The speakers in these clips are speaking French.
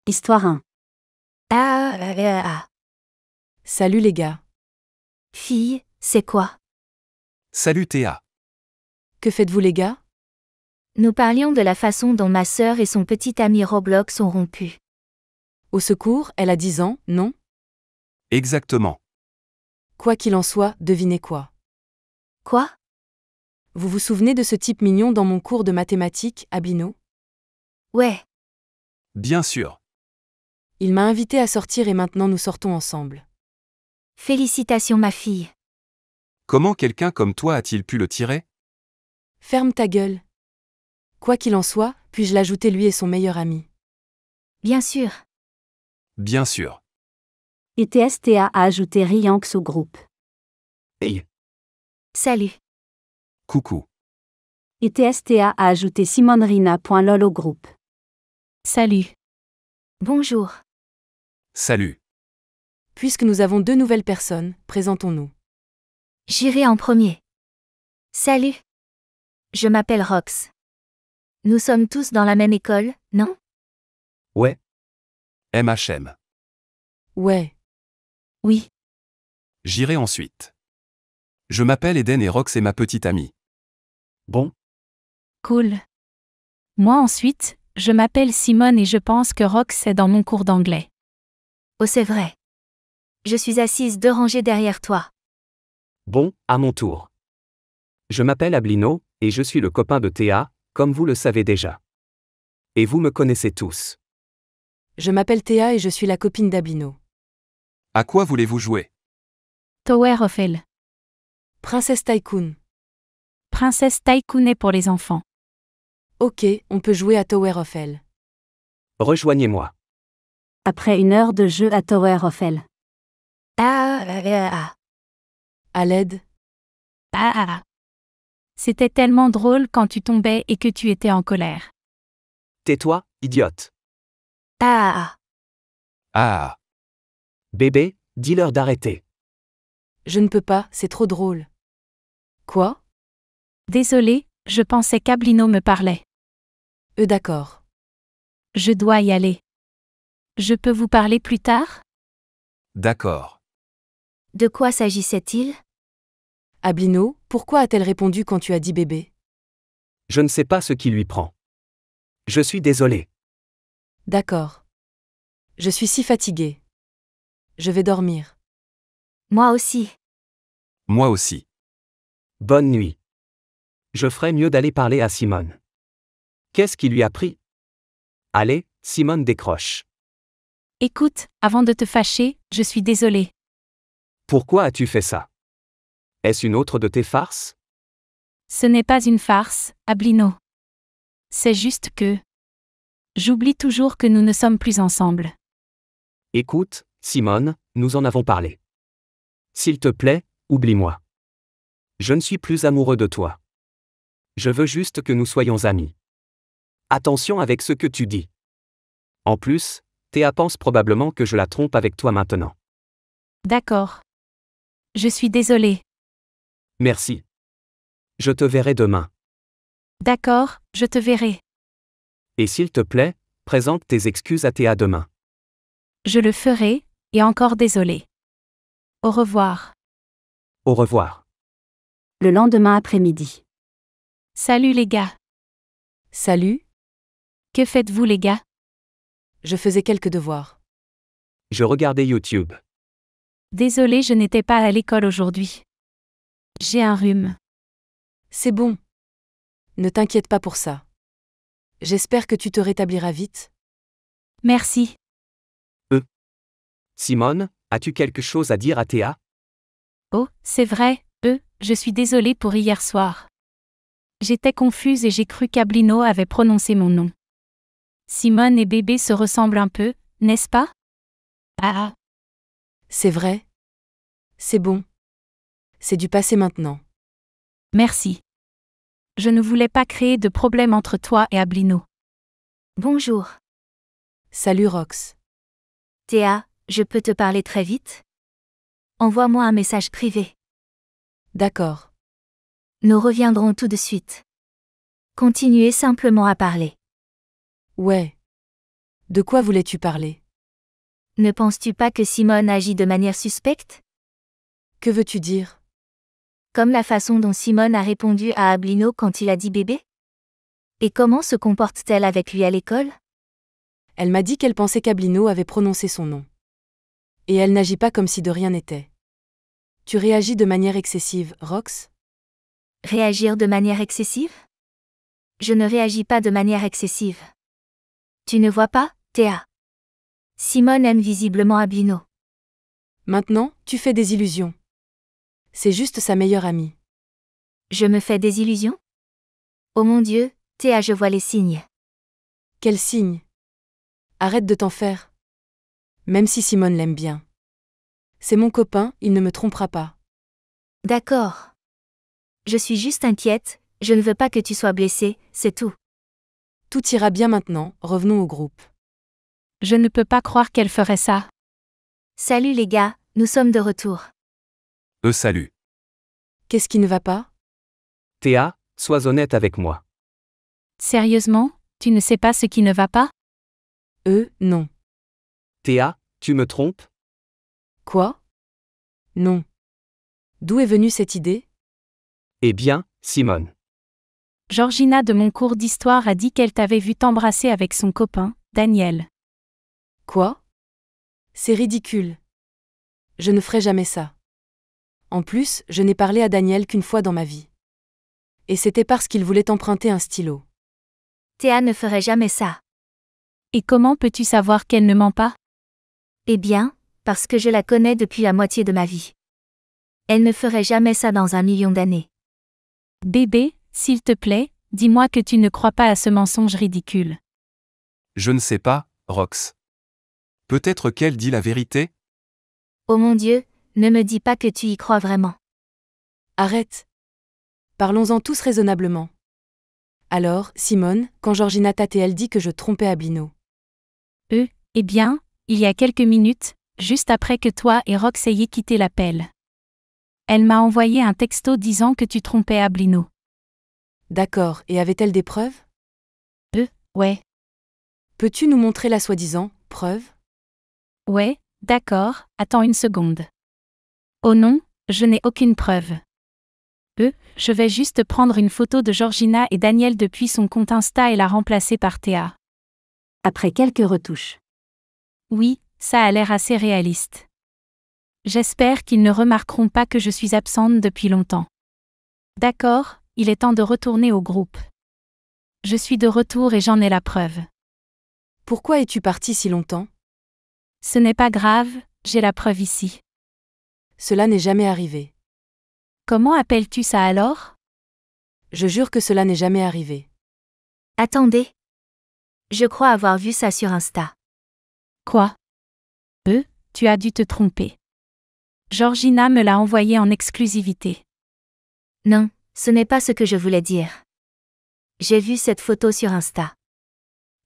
Histoire 1. Salut les gars. Fille, c'est quoi? Salut Théa. Que faites-vous les gars? Nous parlions de la façon dont ma sœur et son petit ami Roblox ont rompu. Au secours, elle a 10 ans, non? Exactement. Quoi qu'il en soit, devinez quoi? Quoi? Vous vous souvenez de ce type mignon dans mon cours de mathématiques, Abino? Ouais. Bien sûr. Il m'a invité à sortir et maintenant nous sortons ensemble. Félicitations ma fille. Comment quelqu'un comme toi a-t-il pu le tirer? Ferme ta gueule. Quoi qu'il en soit, puis-je l'ajouter lui et son meilleur ami? Bien sûr. Bien sûr. ETSTA a ajouté Rianx au groupe. Hey. Salut. Coucou. ETSTA a ajouté simonrina.lol au groupe. Salut. Bonjour. Salut. Puisque nous avons 2 nouvelles personnes, présentons-nous. J'irai en premier. Salut. Je m'appelle Rox. Nous sommes tous dans la même école, non? Ouais. MHM. Ouais. Oui. J'irai ensuite. Je m'appelle Eden et Rox est ma petite amie. Bon. Cool. Moi ensuite, je m'appelle Simone et je pense que Rox est dans mon cours d'anglais. Oh c'est vrai. Je suis assise 2 rangées derrière toi. Bon, à mon tour. Je m'appelle Ablino, et je suis le copain de Théa, comme vous le savez déjà. Et vous me connaissez tous. Je m'appelle Théa et je suis la copine d'Abino. À quoi voulez-vous jouer? Tower of Hell. Princesse Tycoon. Princesse Tycoon est pour les enfants. Ok, on peut jouer à Tower of Hell. Rejoignez-moi. Après 1 heure de jeu à Tower of Hell. À l'aide. C'était tellement drôle quand tu tombais et que tu étais en colère. Tais-toi, idiote. Ah. Bébé, dis-leur d'arrêter. Je ne peux pas, c'est trop drôle. Quoi? Désolé, je pensais qu'Ablino me parlait. D'accord. Je dois y aller. Je peux vous parler plus tard? D'accord. De quoi s'agissait-il? Abino, pourquoi a-t-elle répondu quand tu as dit bébé? Je ne sais pas ce qui lui prend. Je suis désolé. D'accord. Je suis si fatiguée. Je vais dormir. Moi aussi. Moi aussi. Bonne nuit. Je ferais mieux d'aller parler à Simone. Qu'est-ce qui lui a pris? Allez, Simone décroche. Écoute, avant de te fâcher, je suis désolée. Pourquoi as-tu fait ça? Est-ce une autre de tes farces? Ce n'est pas une farce, Ablino. C'est juste que... J'oublie toujours que nous ne sommes plus ensemble. Écoute, Simone, nous en avons parlé. S'il te plaît, oublie-moi. Je ne suis plus amoureux de toi. Je veux juste que nous soyons amis. Attention avec ce que tu dis. En plus, Théa pense probablement que je la trompe avec toi maintenant. D'accord. Je suis désolée. Merci. Je te verrai demain. D'accord, je te verrai. Et s'il te plaît, présente tes excuses à Théa demain. Je le ferai, et encore désolée. Au revoir. Au revoir. Le lendemain après-midi. Salut les gars. Salut, Que faites-vous les gars? je faisais quelques devoirs. Je regardais YouTube. Désolée, je n'étais pas à l'école aujourd'hui. J'ai un rhume. C'est bon. Ne t'inquiète pas pour ça. J'espère que tu te rétabliras vite. Merci. Simone, as-tu quelque chose à dire à Théa? Oh, c'est vrai, je suis désolée pour hier soir. J'étais confuse et j'ai cru qu'Ablino avait prononcé mon nom. Simone et bébé se ressemblent un peu, n'est-ce pas? C'est vrai. C'est bon. C'est du passé maintenant. Merci. Je ne voulais pas créer de problème entre toi et Ablino. Bonjour. Salut Rox. Théa, je peux te parler très vite? Envoie-moi un message privé. D'accord. Nous reviendrons tout de suite. Continuez simplement à parler. Ouais. De quoi voulais-tu parler? Ne penses-tu pas que Simone agit de manière suspecte? Que veux-tu dire? Comme la façon dont Simone a répondu à Ablino quand il a dit bébé? Et comment se comporte-t-elle avec lui à l'école? Elle m'a dit qu'elle pensait qu'Ablino avait prononcé son nom. Et elle n'agit pas comme si de rien n'était. Tu réagis de manière excessive, Rox? Réagir de manière excessive? Je ne réagis pas de manière excessive. Tu ne vois pas, Théa? Simone aime visiblement Ablino. Maintenant, tu fais des illusions. C'est juste sa meilleure amie. Je me fais des illusions? Oh mon Dieu, Théa, je vois les signes. Quel signe? Arrête de t'en faire. Même si Simone l'aime bien. C'est mon copain, il ne me trompera pas. D'accord. Je suis juste inquiète, je ne veux pas que tu sois blessée, c'est tout. Tout ira bien maintenant, revenons au groupe. Je ne peux pas croire qu'elle ferait ça. Salut les gars, nous sommes de retour. Salut. Qu'est-ce qui ne va pas? Théa, sois honnête avec moi. Sérieusement, tu ne sais pas ce qui ne va pas? Non. Théa, tu me trompes? Quoi? Non. D'où est venue cette idée? Eh bien, Simone. Georgina de mon cours d'histoire a dit qu'elle t'avait vu t'embrasser avec son copain, Daniel. Quoi? C'est ridicule. Je ne ferai jamais ça. En plus, je n'ai parlé à Daniel qu'une fois dans ma vie. Et c'était parce qu'il voulait emprunter un stylo. Théa ne ferait jamais ça. Et comment peux-tu savoir qu'elle ne ment pas? Eh bien, parce que je la connais depuis la moitié de ma vie. Elle ne ferait jamais ça dans 1 million d'années. Bébé, s'il te plaît, dis-moi que tu ne crois pas à ce mensonge ridicule. Je ne sais pas, Rox. Peut-être qu'elle dit la vérité? Oh mon Dieu, ne me dis pas que tu y crois vraiment. Arrête. Parlons-en tous raisonnablement. Alors, Simone, quand Georgina elle dit que je trompais Ablino. Eh bien, il y a quelques minutes, juste après que toi et Rox ayez quitté l'appel. Elle m'a envoyé un texto disant que tu trompais Ablino. D'accord, et avait-elle des preuves? Ouais. Peux-tu nous montrer la soi-disant preuve? Ouais, d'accord, attends une seconde. Oh non, je n'ai aucune preuve. Je vais juste prendre une photo de Georgina et Daniel depuis son compte Insta et la remplacer par Théa. Après quelques retouches. Oui, ça a l'air assez réaliste. J'espère qu'ils ne remarqueront pas que je suis absente depuis longtemps. D'accord, il est temps de retourner au groupe. Je suis de retour et j'en ai la preuve. Pourquoi es-tu partie si longtemps? Ce n'est pas grave, j'ai la preuve ici. Cela n'est jamais arrivé. Comment appelles-tu ça alors? Je jure que cela n'est jamais arrivé. Attendez. Je crois avoir vu ça sur Insta. Quoi? Tu as dû te tromper. Georgina me l'a envoyé en exclusivité. Non, ce n'est pas ce que je voulais dire. J'ai vu cette photo sur Insta.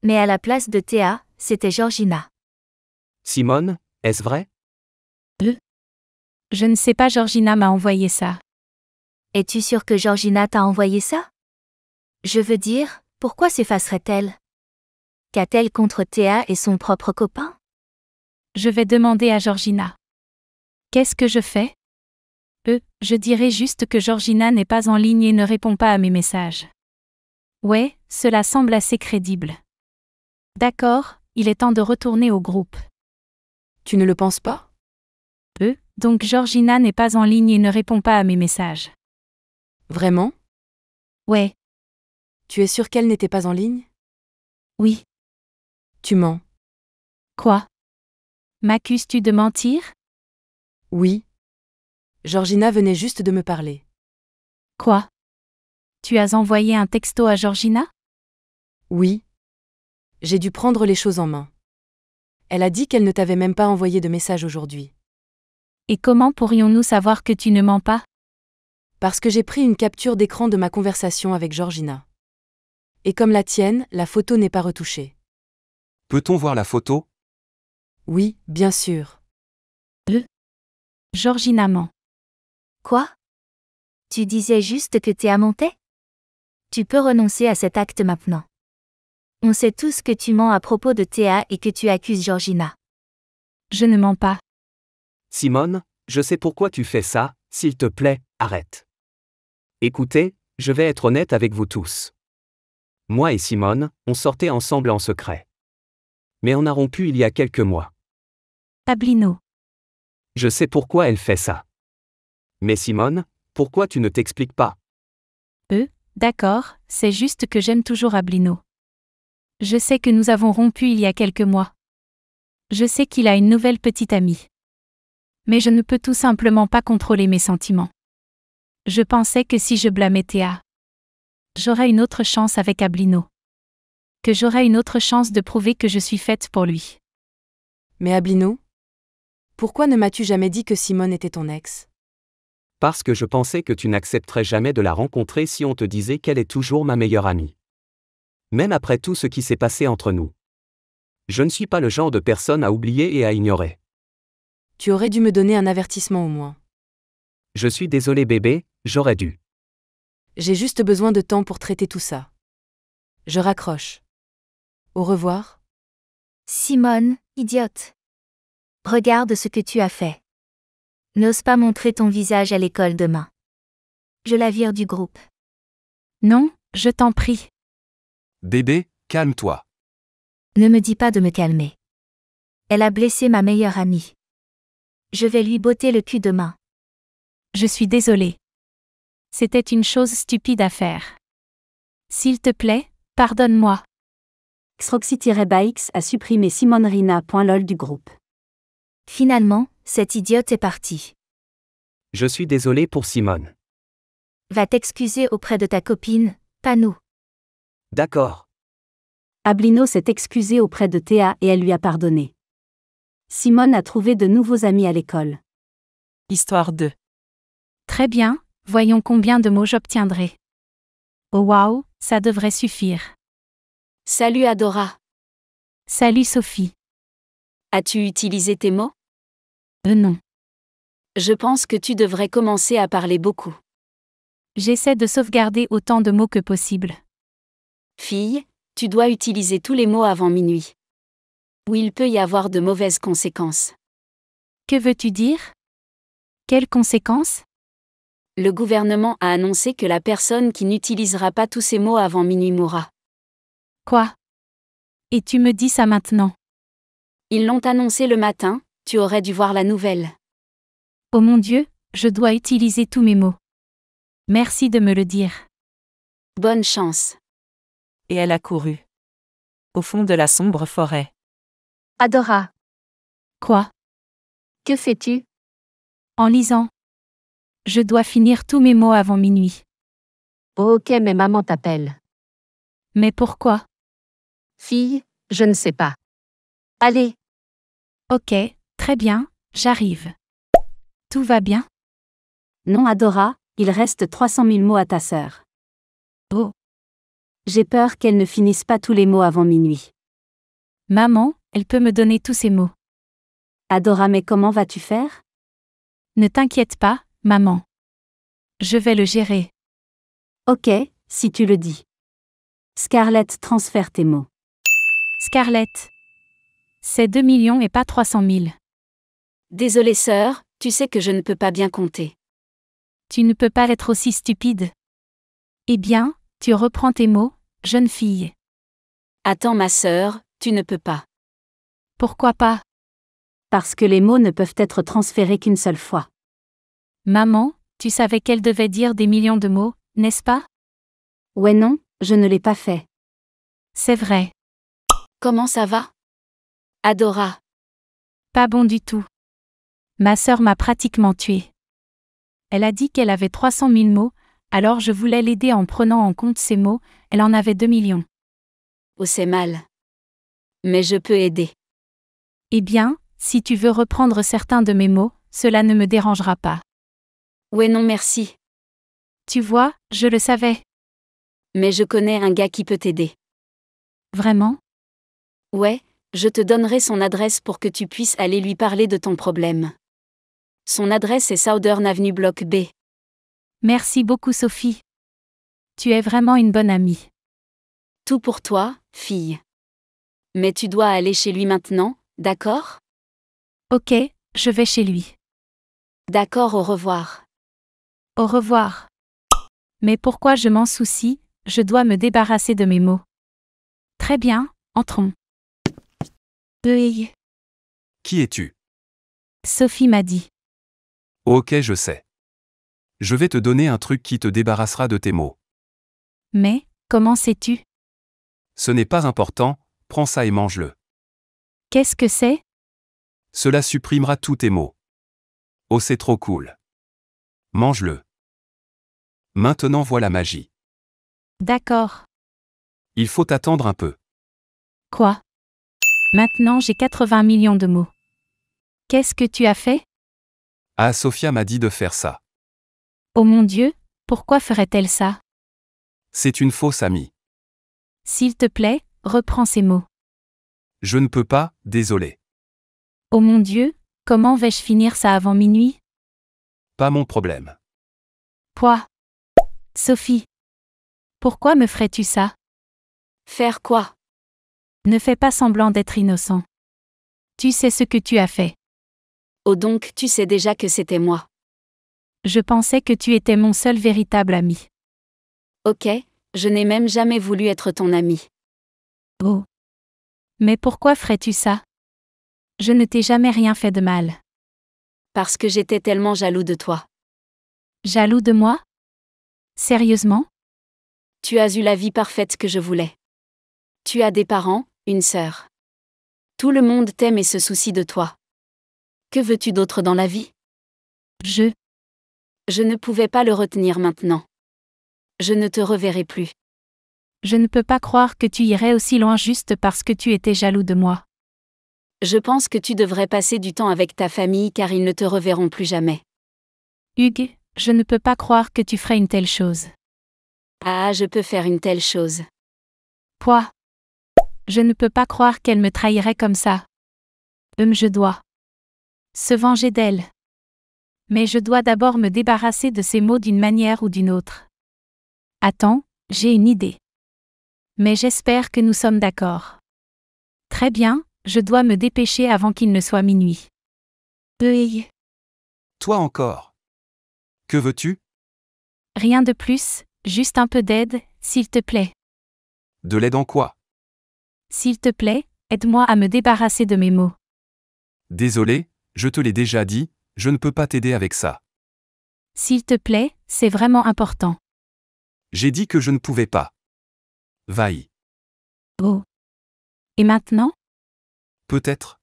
Mais à la place de Théa, c'était Georgina. Simone, est-ce vrai? Je ne sais pas, Georgina m'a envoyé ça. Es-tu sûre que Georgina t'a envoyé ça? Je veux dire, pourquoi s'effacerait-elle? Qu'a-t-elle contre Théa et son propre copain? Je vais demander à Georgina. Qu'est-ce que je fais? Je dirais juste que Georgina n'est pas en ligne et ne répond pas à mes messages. Ouais, cela semble assez crédible. D'accord, il est temps de retourner au groupe. Tu ne le penses pas? Donc Georgina n'est pas en ligne et ne répond pas à mes messages. Vraiment? Ouais, Tu es sûre qu'elle n'était pas en ligne? oui. Tu mens. Quoi? M'accuses-tu de mentir? Oui. Georgina venait juste de me parler. Quoi? Tu as envoyé un texto à Georgina? Oui. J'ai dû prendre les choses en main. Elle a dit qu'elle ne t'avait même pas envoyé de message aujourd'hui. Et comment pourrions-nous savoir que tu ne mens pas? Parce que j'ai pris une capture d'écran de ma conversation avec Georgina. Et comme la tienne, la photo n'est pas retouchée. Peut-on voir la photo? Oui, bien sûr. Georgina ment. Quoi? Tu disais juste que Théa mentait? Tu peux renoncer à cet acte maintenant. On sait tous que tu mens à propos de Théa et que tu accuses Georgina. Je ne mens pas. Simone, je sais pourquoi tu fais ça, s'il te plaît, arrête. Écoutez, je vais être honnête avec vous tous. Moi et Simone, on sortait ensemble en secret. Mais on a rompu il y a quelques mois. Ablino. Je sais pourquoi elle fait ça. Mais Simone, pourquoi tu ne t'expliques pas? D'accord, c'est juste que j'aime toujours Ablino. Je sais que nous avons rompu il y a quelques mois. Je sais qu'il a une nouvelle petite amie. Mais je ne peux tout simplement pas contrôler mes sentiments. Je pensais que si je blâmais Théa, j'aurais une autre chance avec Ablino. Que j'aurais une autre chance de prouver que je suis faite pour lui. Mais Ablino? Pourquoi ne m'as-tu jamais dit que Simone était ton ex? Parce que je pensais que tu n'accepterais jamais de la rencontrer si on te disait qu'elle est toujours ma meilleure amie. Même après tout ce qui s'est passé entre nous. Je ne suis pas le genre de personne à oublier et à ignorer. Tu aurais dû me donner un avertissement au moins. Je suis désolé bébé, j'aurais dû. J'ai juste besoin de temps pour traiter tout ça. Je raccroche. Au revoir. Simone, idiote. Regarde ce que tu as fait. N'ose pas montrer ton visage à l'école demain. Je la vire du groupe. Non, je t'en prie. Bébé, calme-toi. Ne me dis pas de me calmer. Elle a blessé ma meilleure amie. Je vais lui botter le cul demain. Je suis désolée. C'était une chose stupide à faire. S'il te plaît, pardonne-moi. Xroxy-Bikes a supprimé simonrina.lol du groupe. Finalement, cette idiote est partie. Je suis désolé pour Simone. Va t'excuser auprès de ta copine, pas nous. D'accord. Ablino s'est excusé auprès de Théa et elle lui a pardonné. Simone a trouvé de nouveaux amis à l'école. Histoire 2. Très bien, voyons combien de mots j'obtiendrai. Oh waouh, ça devrait suffire. Salut Adora. Salut Sophie. As-tu utilisé tes mots? Non. Je pense que tu devrais commencer à parler beaucoup. J'essaie de sauvegarder autant de mots que possible. Fille, tu dois utiliser tous les mots avant minuit. Ou il peut y avoir de mauvaises conséquences. Que veux-tu dire? Quelles conséquences? Le gouvernement a annoncé que la personne qui n'utilisera pas tous ces mots avant minuit mourra. Quoi? Et tu me dis ça maintenant? Ils l'ont annoncé le matin, tu aurais dû voir la nouvelle. Oh mon Dieu, je dois utiliser tous mes mots. Merci de me le dire. Bonne chance. Et elle a couru. Au fond de la sombre forêt. Adora. Quoi? Que fais-tu? En lisant. Je dois finir tous mes mots avant minuit. Ok, mais maman t'appelle. Mais pourquoi? Fille, je ne sais pas. Allez. Ok, très bien, j'arrive. Tout va bien? Non Adora, il reste 300 000 mots à ta sœur. Oh. J'ai peur qu'elle ne finisse pas tous les mots avant minuit. Maman, elle peut me donner tous ces mots. Adora, mais comment vas-tu faire? Ne t'inquiète pas, maman. Je vais le gérer. Ok, si tu le dis. Scarlett transfère tes mots. Scarlett. C'est 2 millions et pas 300 000. Désolée sœur, tu sais que je ne peux pas bien compter. Tu ne peux pas être aussi stupide. Eh bien, tu reprends tes mots, jeune fille. Attends ma sœur, tu ne peux pas. Pourquoi pas? Parce que les mots ne peuvent être transférés qu'une seule fois. Maman, tu savais qu'elle devait dire des millions de mots, n'est-ce pas? Ouais non, je ne l'ai pas fait. C'est vrai. Comment ça va? Adora. Pas bon du tout. Ma sœur m'a pratiquement tuée. Elle a dit qu'elle avait 300 000 mots, alors je voulais l'aider en prenant en compte ces mots, elle en avait 2 millions. Oh c'est mal. Mais je peux aider. Eh bien, si tu veux reprendre certains de mes mots, cela ne me dérangera pas. Ouais non merci. Tu vois, je le savais. Mais je connais un gars qui peut t'aider. Vraiment? Ouais, je te donnerai son adresse pour que tu puisses aller lui parler de ton problème. Son adresse est Southern Avenue Block B. Merci beaucoup Sophie. Tu es vraiment une bonne amie. Tout pour toi, fille. Mais tu dois aller chez lui maintenant, d'accord? Ok, je vais chez lui. D'accord, au revoir. Au revoir. Mais pourquoi je m'en soucie, je dois me débarrasser de mes mots. Très bien, entrons. Qui es-tu? Sophie m'a dit. Ok, je sais. Je vais te donner un truc qui te débarrassera de tes mots. Mais, comment sais-tu? Ce n'est pas important, prends ça et mange-le. Qu'est-ce que c'est? Cela supprimera tous tes mots. Oh, c'est trop cool. Mange-le. Maintenant voilà magie. D'accord. Il faut attendre un peu. Quoi? Maintenant j'ai 80 millions de mots. Qu'est-ce que tu as fait? Ah, Sophia m'a dit de faire ça. Oh mon Dieu, pourquoi ferait-elle ça? C'est une fausse amie. S'il te plaît, reprends ces mots. Je ne peux pas, désolé. Oh mon Dieu, comment vais-je finir ça avant minuit? Pas mon problème. Quoi? Sophie. Pourquoi me ferais-tu ça? Faire quoi? Ne fais pas semblant d'être innocent. Tu sais ce que tu as fait. Oh donc tu sais déjà que c'était moi. Je pensais que tu étais mon seul véritable ami. Ok, je n'ai même jamais voulu être ton ami. Oh. Mais pourquoi ferais-tu ça? Je ne t'ai jamais rien fait de mal. Parce que j'étais tellement jaloux de toi. Jaloux de moi? Sérieusement? Tu as eu la vie parfaite que je voulais. Tu as des parents, une sœur. Tout le monde t'aime et se soucie de toi. Que veux-tu d'autre dans la vie? Je ne pouvais pas le retenir maintenant. Je ne te reverrai plus. Je ne peux pas croire que tu irais aussi loin juste parce que tu étais jaloux de moi. Je pense que tu devrais passer du temps avec ta famille car ils ne te reverront plus jamais. Hugues, je ne peux pas croire que tu ferais une telle chose. Ah, je peux faire une telle chose. Quoi? Je ne peux pas croire qu'elle me trahirait comme ça. Je dois se venger d'elle. Mais je dois d'abord me débarrasser de ces mots d'une manière ou d'une autre. Attends, j'ai une idée. Mais j'espère que nous sommes d'accord. Très bien, je dois me dépêcher avant qu'il ne soit minuit. Toi encore. Que veux-tu? Rien de plus, juste un peu d'aide, s'il te plaît. De l'aide en quoi? S'il te plaît, aide-moi à me débarrasser de mes mots. Désolé, je te l'ai déjà dit, je ne peux pas t'aider avec ça. S'il te plaît, c'est vraiment important. J'ai dit que je ne pouvais pas. Vaille. Oh. Et maintenant? Peut-être.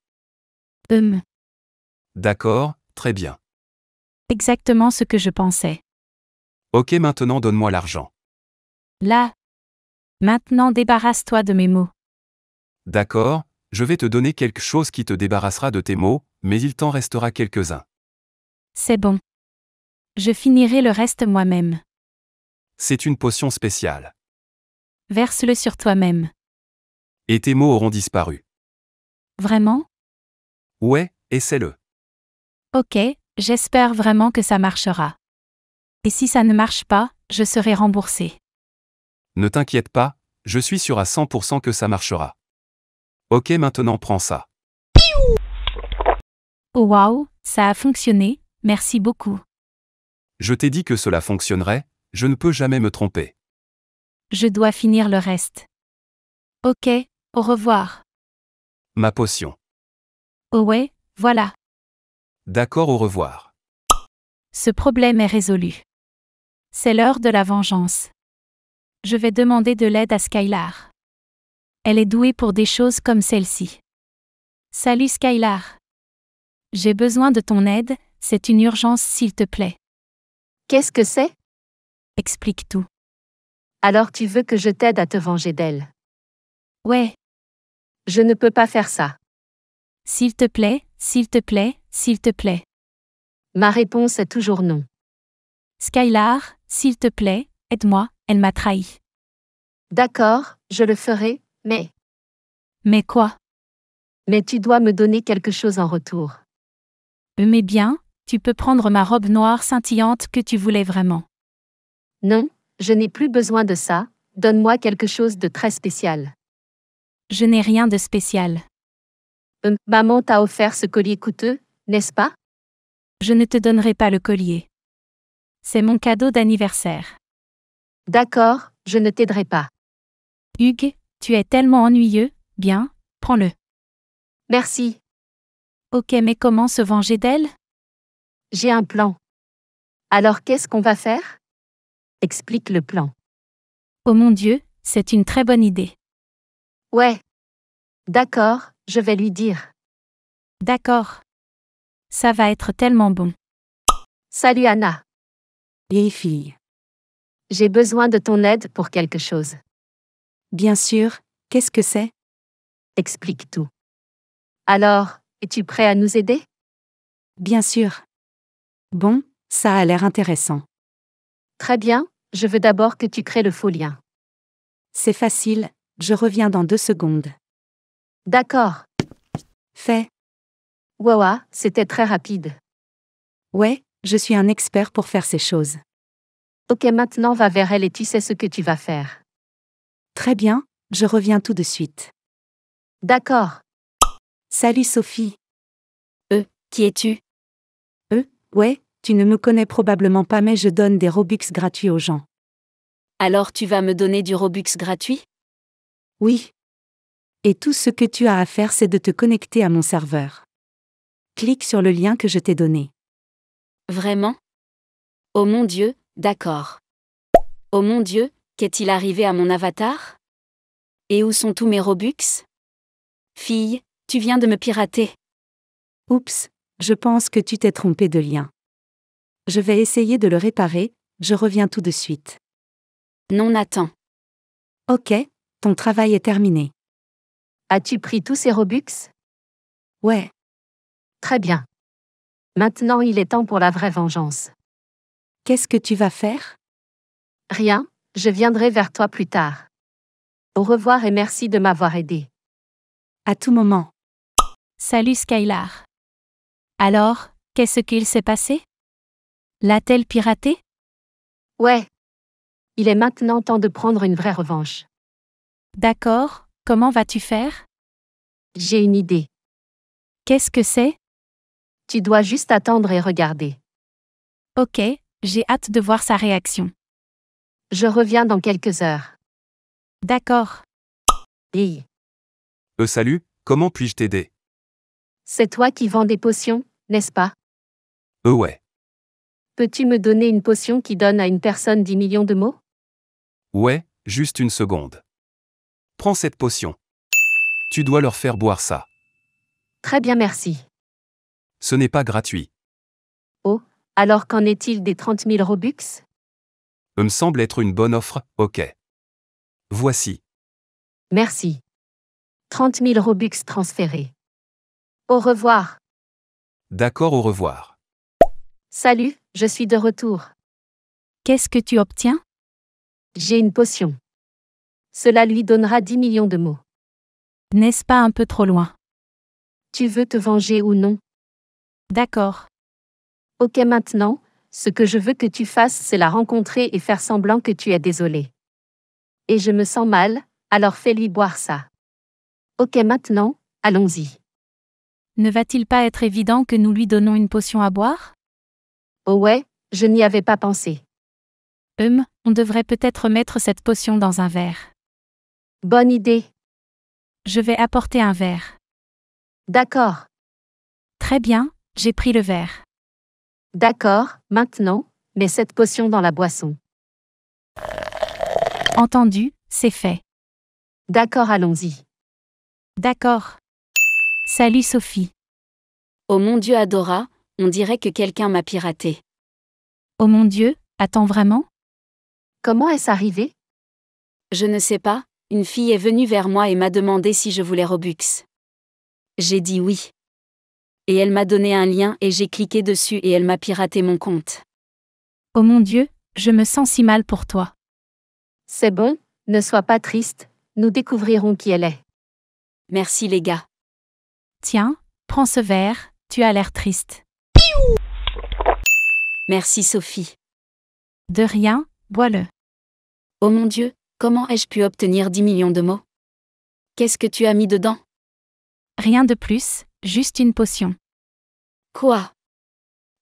D'accord, très bien. Exactement ce que je pensais. Ok, maintenant donne-moi l'argent. Là. Maintenant débarrasse-toi de mes mots. D'accord, je vais te donner quelque chose qui te débarrassera de tes mots, mais il t'en restera quelques-uns. C'est bon. Je finirai le reste moi-même. C'est une potion spéciale. Verse-le sur toi-même. Et tes mots auront disparu. Vraiment? Ouais, essaie-le. Ok, j'espère vraiment que ça marchera. Et si ça ne marche pas, je serai remboursé. Ne t'inquiète pas, je suis sûr à 100% que ça marchera. Ok, maintenant prends ça. Oh waouh, ça a fonctionné, merci beaucoup. Je t'ai dit que cela fonctionnerait, je ne peux jamais me tromper. Je dois finir le reste. Ok, au revoir. Ma potion. Oh ouais, voilà. D'accord, au revoir. Ce problème est résolu. C'est l'heure de la vengeance. Je vais demander de l'aide à Skylar. Elle est douée pour des choses comme celle-ci. Salut Skylar. J'ai besoin de ton aide, c'est une urgence s'il te plaît. Qu'est-ce que c'est? Explique tout. Alors tu veux que je t'aide à te venger d'elle? Ouais, Je ne peux pas faire ça. s'il te plaît, s'il te plaît, s'il te plaît. Ma réponse est toujours non. Skylar, s'il te plaît, aide-moi, elle m'a trahi. D'accord, je le ferai, mais... Mais quoi? Mais tu dois me donner quelque chose en retour. Mais bien, tu peux prendre ma robe noire scintillante que tu voulais vraiment. Non, je n'ai plus besoin de ça, donne-moi quelque chose de très spécial. Je n'ai rien de spécial. Maman t'a offert ce collier coûteux, n'est-ce pas? Je ne te donnerai pas le collier. C'est mon cadeau d'anniversaire. D'accord, je ne t'aiderai pas. Hugues, tu es tellement ennuyeux, bien, prends-le. Merci, Ok, mais comment se venger d'elle? j'ai un plan. Alors qu'est-ce qu'on va faire? Explique le plan. Oh mon Dieu, c'est une très bonne idée. Ouais. D'accord, je vais lui dire. D'accord. Ça va être tellement bon. Salut Anna. Vieille fille. J'ai besoin de ton aide pour quelque chose. Bien sûr, qu'est-ce que c'est? Explique tout. Alors, es-tu prêt à nous aider? Bien sûr. Bon, ça a l'air intéressant. Très bien, je veux d'abord que tu crées le faux lien. C'est facile, je reviens dans 2 secondes. D'accord. Fait. Waouh, c'était très rapide. Ouais, je suis un expert pour faire ces choses. Ok, maintenant va vers elle et tu sais ce que tu vas faire. Très bien, je reviens tout de suite. D'accord. Salut Sophie. Qui es-tu? Ouais, tu ne me connais probablement pas mais je donne des Robux gratuits aux gens. Alors tu vas me donner du Robux gratuit? Oui. Et tout ce que tu as à faire c'est de te connecter à mon serveur. Clique sur le lien que je t'ai donné. Vraiment? Oh mon Dieu, d'accord. Oh mon Dieu, qu'est-il arrivé à mon avatar? Et où sont tous mes Robux? Fille, tu viens de me pirater. Oups, je pense que tu t'es trompé de lien. Je vais essayer de le réparer, je reviens tout de suite. Non, Nathan. Ok, ton travail est terminé. As-tu pris tous ces Robux? Ouais, Très bien. Maintenant il est temps pour la vraie vengeance. qu'est-ce que tu vas faire? Rien, je viendrai vers toi plus tard. Au revoir et merci de m'avoir aidé. À tout moment. Salut Skylar. Alors, qu'est-ce qu'il s'est passé? L'a-t-elle piraté? Ouais. Il est maintenant temps de prendre une vraie revanche. D'accord, comment vas-tu faire? J'ai une idée. Qu'est-ce que c'est? Tu dois juste attendre et regarder. Ok, j'ai hâte de voir sa réaction. Je reviens dans quelques heures. D'accord. Hey, Salut, comment puis-je t'aider? c'est toi qui vends des potions, n'est-ce pas? Ouais. Peux-tu me donner une potion qui donne à une personne 10 millions de mots? Ouais, juste une seconde. Prends cette potion. Tu dois leur faire boire ça. Très bien, merci. Ce n'est pas gratuit. Alors qu'en est-il des 30 000 Robux? Me semble être une bonne offre, ok. Voici. Merci. 30 000 Robux transférés. Au revoir. D'accord, au revoir. Salut, je suis de retour. Qu'est-ce que tu obtiens? J'ai une potion. Cela lui donnera 10 millions de mots. N'est-ce pas un peu trop loin? Tu veux te venger ou non? D'accord. Ok, maintenant, ce que je veux que tu fasses, c'est la rencontrer et faire semblant que tu es désolé. Et je me sens mal, alors fais-lui boire ça. Ok, maintenant, allons-y. Ne va-t-il pas être évident que nous lui donnons une potion à boire? Oh ouais, je n'y avais pas pensé. On devrait peut-être mettre cette potion dans un verre. Bonne idée. Je vais apporter un verre. D'accord. Très bien, j'ai pris le verre. D'accord, maintenant, mets cette potion dans la boisson. Entendu, c'est fait. D'accord, allons-y. D'accord. Salut Sophie. Oh mon Dieu, Adora, on dirait que quelqu'un m'a piraté. Oh mon Dieu, attends vraiment? Comment est-ce arrivé? Je ne sais pas, une fille est venue vers moi et m'a demandé si je voulais Robux. J'ai dit oui. Et elle m'a donné un lien et j'ai cliqué dessus et elle m'a piraté mon compte. Oh mon Dieu, je me sens si mal pour toi. C'est bon, ne sois pas triste, nous découvrirons qui elle est. Merci les gars. Tiens, prends ce verre, tu as l'air triste. Merci Sophie. De rien, bois-le. Oh mon Dieu, Comment ai-je pu obtenir 10 millions de mots? Qu'est-ce que tu as mis dedans? Rien de plus, juste une potion. Quoi?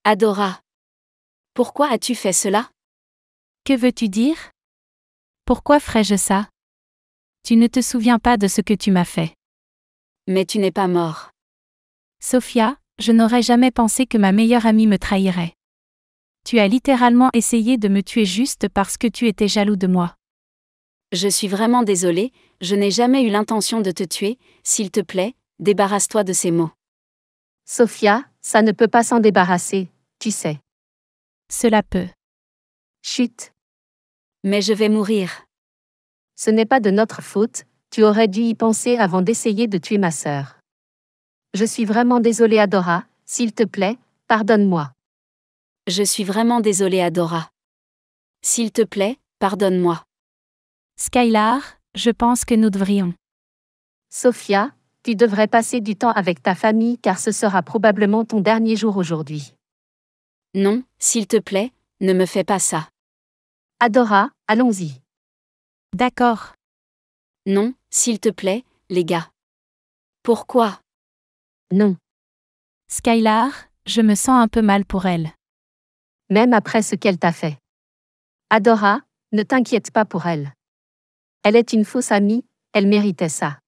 Adora. Pourquoi as-tu fait cela? Que veux-tu dire? Pourquoi ferais-je ça? Tu ne te souviens pas de ce que tu m'as fait. Mais tu n'es pas mort. Sophia, je n'aurais jamais pensé que ma meilleure amie me trahirait. Tu as littéralement essayé de me tuer juste parce que tu étais jaloux de moi. Je suis vraiment désolée, je n'ai jamais eu l'intention de te tuer, s'il te plaît, débarrasse-toi de ces mots. Sophia, ça ne peut pas s'en débarrasser, tu sais. Cela peut. Chut. Mais je vais mourir. Ce n'est pas de notre faute, tu aurais dû y penser avant d'essayer de tuer ma sœur. Je suis vraiment désolée Adora, s'il te plaît, pardonne-moi. Je suis vraiment désolée Adora. S'il te plaît, pardonne-moi. Skylar, je pense que nous devrions. Sophia, tu devrais passer du temps avec ta famille car ce sera probablement ton dernier jour aujourd'hui. Non, s'il te plaît, ne me fais pas ça. Adora, allons-y. D'accord. Non, s'il te plaît, les gars. Pourquoi? Non. Skylar, je me sens un peu mal pour elle. Même après ce qu'elle t'a fait. Adora, ne t'inquiète pas pour elle. Elle est une fausse amie, elle méritait ça.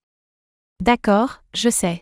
D'accord, je sais.